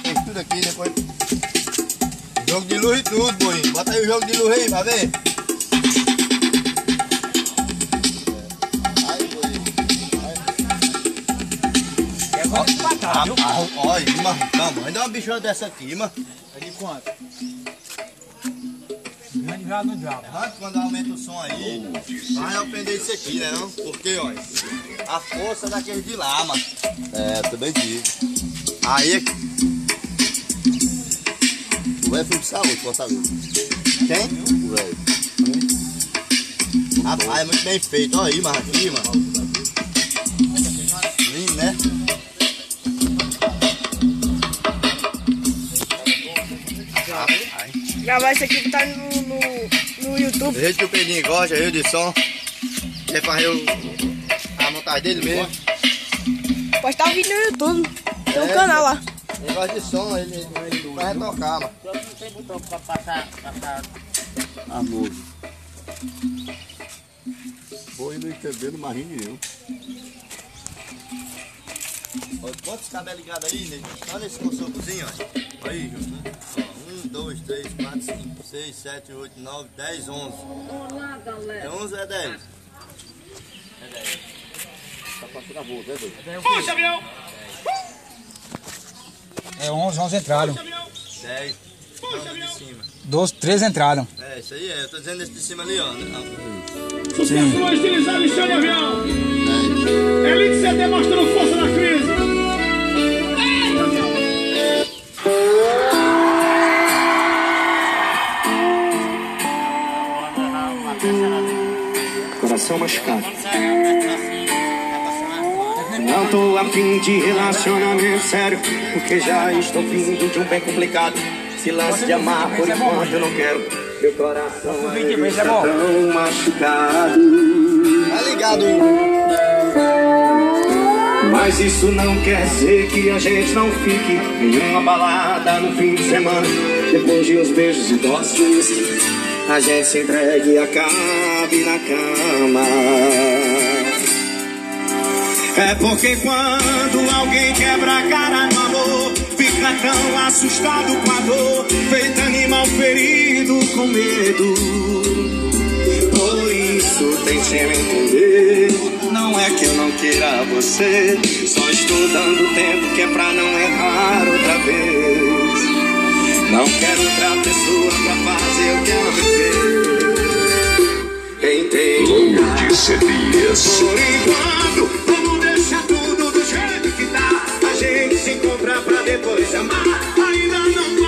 Fez tudo aqui, depois... Jogo de luz e tudo, boinho. Bota aí o jogo de luz aí, pra ver. Aí, boinho. Olha, mano. Ainda uma bichona dessa aqui, mano. É de quanto? Grande já no diabo. Quando aumenta o som aí, vai aprender isso aqui, né não? Porque, olha, a força daquele de lá, mano. É, também digo. Aí... O velho foi de saúde, Fortaleza. Quem? O velho. Rapaz, é muito bem feito. Olha aí, mano, aqui, mano. Lindo, né? Rapaz. Gravar isso aqui que tá no YouTube. Do jeito que o Pedrinho gosta, eu de som. Quer fazer a montagem dele mesmo. Postar um vídeo no YouTube. Tem um canal lá. Ele gosta de som, ele vai retocar, mano. Não tem botão pra passar A música. Foi não entendendo mais nenhum. Olha quantos cabos ligados aí, nego? Só nesse consocozinho, ó. Aí, 1, 2, 3, 4, 5, 6, 7, 8, 9, 10, 11. É 11 ou é 10? É 10. Tá passando a volta, né, doido? Puxa, avião! É 11 entraram. 10. Não, de cima. 12, 13 entraram. É, isso aí é. Eu tô dizendo esse de cima ali, ó. Sucesso não estilizado em chão de avião. Elite CD mostrando força na crise. Coração machucado. Não tô a fim de relacionamento sério, porque já estou vindo de um bem complicado. Se lance de amar por enquanto eu não quero. Meu coração está tão machucado. Tá ligado? Mas isso não quer dizer que a gente não fique em uma balada no fim de semana. Depois de uns beijos e doces, a gente se entregue e acabe na cama. É porque quando alguém quebra a cara no amor, fica tão assustado com a dor, feito animal ferido com medo. Por isso tente me entender. Não é que eu não queira você, só estou dando tempo que é pra não errar outra vez. Não quero outra pessoa pra fazer o que ela me fez. Entende? Load CDs. Por enquanto, vamos deixar tudo do jeito que tá. A gente se encontra pra depois amar. Ainda não